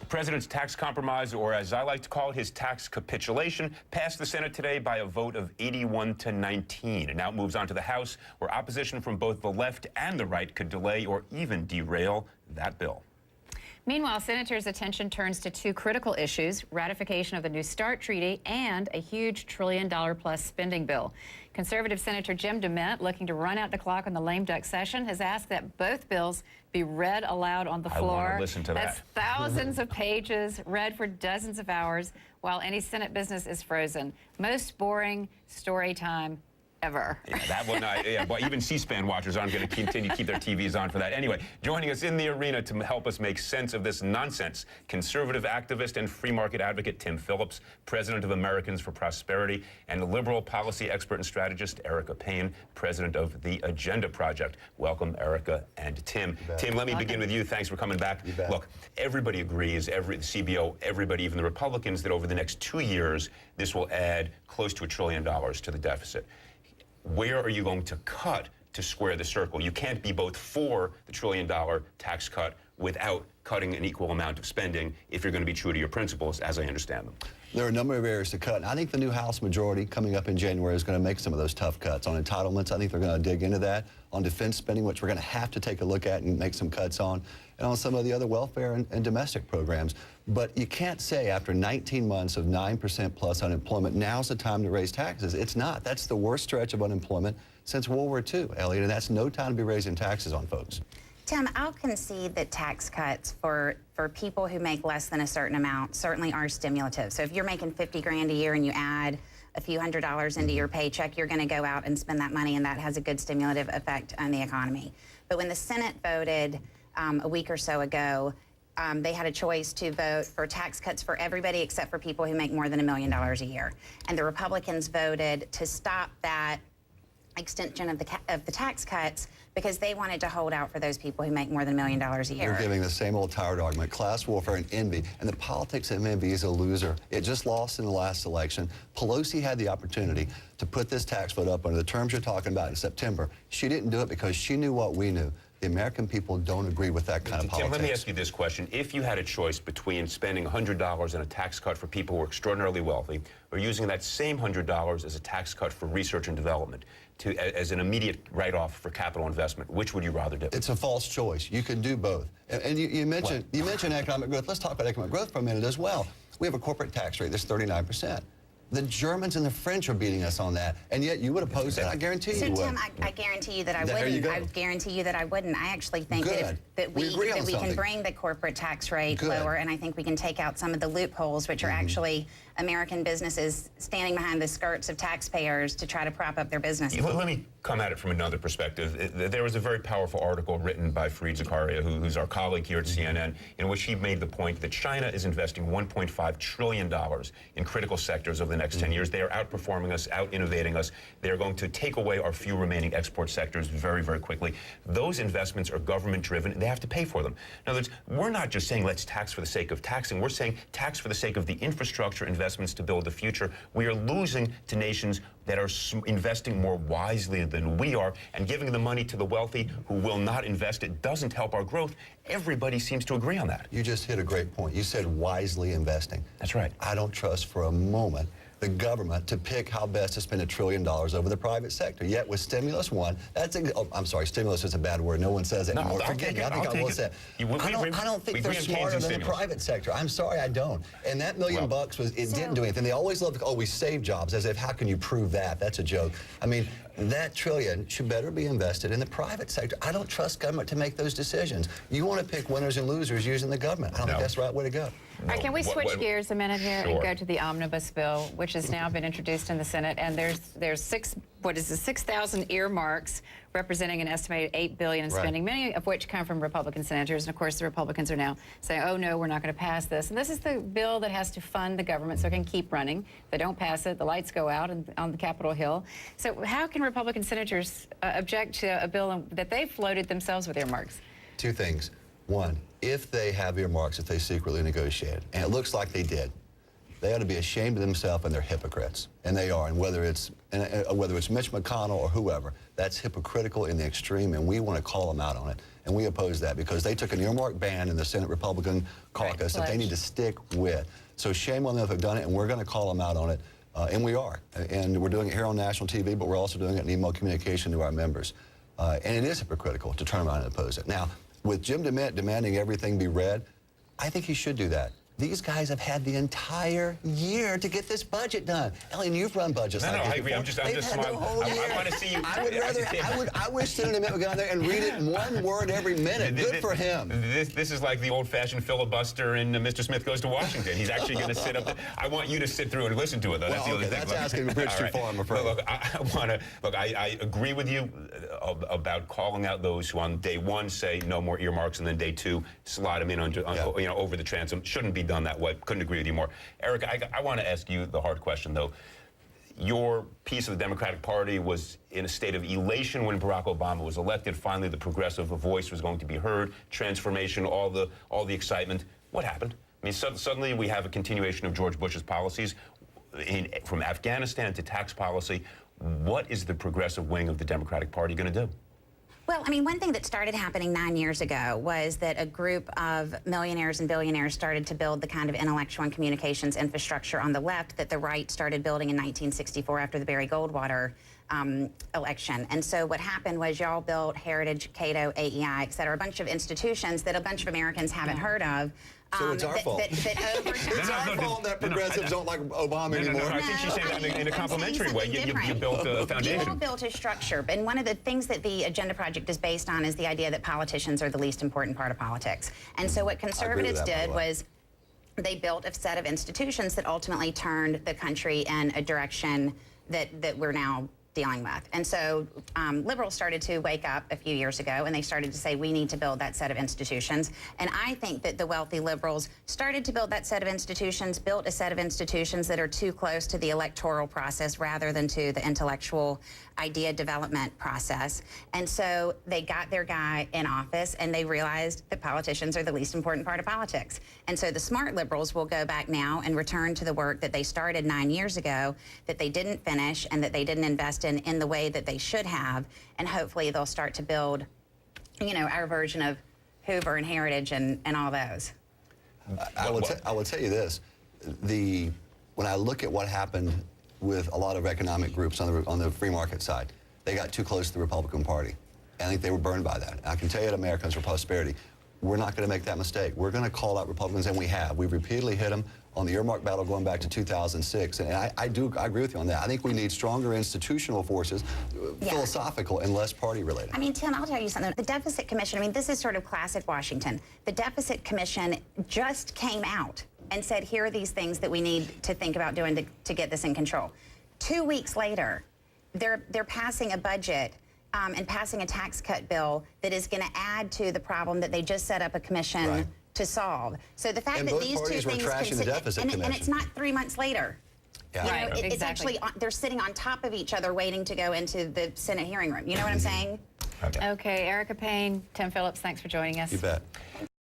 President's tax compromise, or as I like to call it, his tax capitulation, passed the Senate today by a vote of 81 to 19. And now it moves on to the House, where opposition from both the left and the right could delay or even derail that bill. Meanwhile, senators' attention turns to two critical issues: ratification of the New START treaty and a huge $1 trillion-plus spending bill. Conservative Senator Jim DeMint, looking to run out the clock on the lame duck session, has asked that both bills be read aloud on the floor. I want to listen to that. That's thousands of pages, read for dozens of hours, while any Senate business is frozen. Most boring story time ever. Yeah, that one, well, even C-SPAN watchers aren't going to continue to keep their TVs on for that. Anyway, joining us in the arena to help us make sense of this nonsense, conservative activist and free market advocate Tim Phillips, president of Americans for Prosperity, and the liberal policy expert and strategist Erica Payne, president of the Agenda Project. Welcome, Erica and Tim. Tim, let me begin with you. Thanks for coming back. Look, everybody agrees, the CBO, everybody, even the Republicans, that over the next 2 years, this will add close to $1 trillion to the deficit. Where are you going to cut to square the circle? You can't be both for the $1 trillion tax cut without cutting an equal amount of spending if you're going to be true to your principles, as I understand them. There are a number of areas to cut. And I think the new House majority coming up in January is going to make some of those tough cuts. On entitlements, I think they're going to dig into that. On defense spending, which we're going to have to take a look at and make some cuts on. And on some of the other welfare and domestic programs. But you can't say after 19 months of 9% plus unemployment, now's the time to raise taxes. It's not. That's the worst stretch of unemployment since World War II, Elliot, and that's no time to be raising taxes on folks. Tim, I'll concede that tax cuts for people who make less than a certain amount certainly are stimulative. So if you're making 50 grand a year and you add a few $100s into your paycheck, you're going to go out and spend that money, and that has a good stimulative effect on the economy. But when the Senate voted a week or so ago, they had a choice to vote for tax cuts for everybody except for people who make more than $1 million a year. And the Republicans voted to stop that extension of the tax cuts because they wanted to hold out for those people who make more than $1 million a year. You're giving the same old tired argument, class warfare and envy. And the politics of envy is a loser. It just lost in the last election. Pelosi had the opportunity to put this tax vote up under the terms you're talking about in September. She didn't do it because she knew what we knew. The American people don't agree with that kind of politics. Tim, let me ask you this question. If you had a choice between spending $100 on a tax cut for people who are extraordinarily wealthy or using that same $100 as a tax cut for research and development as an immediate write-off for capital investment, which would you rather do? It's a false choice. You can do both. And you mentioned economic growth. Let's talk about economic growth for a minute as well. We have a corporate tax rate that's 39%. The Germans and the French are beating us on that, and yet you would oppose that. I guarantee you would. So, Tim, I guarantee you that I wouldn't. I guarantee you that I wouldn't. I actually think that we can bring the corporate tax rate lower, and I think we can take out some of the loopholes, which are actually American businesses standing behind the skirts of taxpayers to try to prop up their businesses. Let me come at it from another perspective. There was a very powerful article written by Fareed Zakaria, who's our colleague here at CNN, in which he made the point that China is investing $1.5 trillion in critical sectors over the next 10 years. They are outperforming us, out-innovating us. They are going to take away our few remaining export sectors very, very quickly. Those investments are government-driven, and they have to pay for them. In other words, we're not just saying let's tax for the sake of taxing. We're saying tax for the sake of the infrastructure investments to build the future. We are losing to nations that are investing more wisely than we are, and giving the money to the wealthy who will not invest. It doesn't help our growth. Everybody seems to agree on that. You just hit a great point. You said wisely investing. That's right. I don't trust for a moment the government to pick how best to spend $1 trillion over the private sector. Yet with stimulus one, I'm sorry, stimulus is a bad word. No one says it anymore. Forget it. I think I will say it. I don't think they're smarter than the private sector. I'm sorry, I don't. And that $1 million bucks didn't do anything. They always love to, oh, we saved jobs, as if how can you prove that? That's a joke. I mean, that trillion should better be invested in the private sector. I don't trust government to make those decisions. You want to pick winners and losers using the government. I don't think that's the right way to go. All right, can we switch gears a minute here and go to the omnibus bill, which has now been introduced in the Senate, and there's 6,000 earmarks representing an estimated $8 billion in spending, many of which come from Republican senators, and of course the Republicans are now saying, oh no, we're not going to pass this. And this is the bill that has to fund the government so it can keep running. If they don't pass it, the lights go out on the Capitol Hill. So how can Republican senators object to a bill that they floated themselves with earmarks? Two things. One, if they have earmarks that they secretly negotiated, and it looks like they did, they ought to be ashamed of themselves, and they're hypocrites. And they are. And whether it's Mitch McConnell or whoever, that's hypocritical in the extreme, and we want to call them out on it. And we oppose that because they took an earmark ban in the Senate Republican caucus that they need to stick with. So shame on them if they've done it, and we're going to call them out on it. And we are. And we're doing it here on national TV, but we're also doing it in email communication to our members. And it is hypocritical to turn around and oppose it. Now, with Jim DeMint demanding everything be read, I think he should do that. These guys have had the entire year to get this budget done. Ellen, you've run budgets like this. No, I agree. I'm just smiling. I want to see you. I wish Senator DeMint would go out there and read it in one word every minute. Good for him. This is like the old-fashioned filibuster in Mr. Smith Goes to Washington. He's actually going to sit up there. I want you to sit through and listen to it, though. Well, that's asking a bridge too far, I'm afraid. Look, I agree with you about calling out those who on day one say no more earmarks, and then day two slide them in over the transom. Shouldn't be done that way. Couldn't agree with you more. Eric, I want to ask you the hard question, though. Your piece of the Democratic Party was in a state of elation when Barack Obama was elected. Finally, the progressive voice was going to be heard. Transformation, all the excitement. What happened? I mean, suddenly we have a continuation of George Bush's policies, from Afghanistan to tax policy. What is the progressive wing of the Democratic Party going to do? Well, I mean, one thing that started happening 9 years ago was that a group of millionaires and billionaires started to build the kind of intellectual and communications infrastructure on the left that the right started building in 1964 after the Barry Goldwater election. And so what happened was y'all built Heritage, Cato, AEI, et cetera, a bunch of institutions that a bunch of Americans haven't heard of. So it's our fault. It's our fault that progressives don't like Obama anymore. I think she's saying that in a complimentary way. You built a foundation. You all built a structure. And one of the things that the Agenda Project is based on is the idea that politicians are the least important part of politics. And so what conservatives did was they built a set of institutions that ultimately turned the country in a direction that we're now dealing with. And so liberals started to wake up a few years ago, and they started to say, we need to build that set of institutions. And I think that the wealthy liberals started to build that set of institutions, built a set of institutions that are too close to the electoral process rather than to the intellectual idea development process. And so they got their guy in office, and they realized that politicians are the least important part of politics. And so the smart liberals will go back now and return to the work that they started 9 years ago, that they didn't finish, and that they didn't invest in the way that they should have. And hopefully they'll start to build, our version of Hoover and Heritage and all those. I will tell you this. When I look at what happened with a lot of economic groups on the free market side, they got too close to the Republican Party. And I think they were burned by that. I can tell you at Americans for Prosperity, we're not going to make that mistake. We're going to call out Republicans, and we have. We've repeatedly hit them on the earmark battle going back to 2006. And I agree with you on that. I think we need stronger institutional forces, philosophical and less party related. I mean, Tim, I'll tell you something. The Deficit Commission, I mean, this is sort of classic Washington. The Deficit Commission just came out and said, here are these things that we need to think about doing to get this in control. 2 weeks later, they're passing a budget and passing a tax cut bill that is going to add to the problem that they just set up a commission to solve. So the fact that these two things and it's not 3 months later. Yeah. It's actually, they're sitting on top of each other waiting to go into the Senate hearing room. You know what I'm saying? Okay, Erica Payne, Tim Phillips, thanks for joining us. You bet.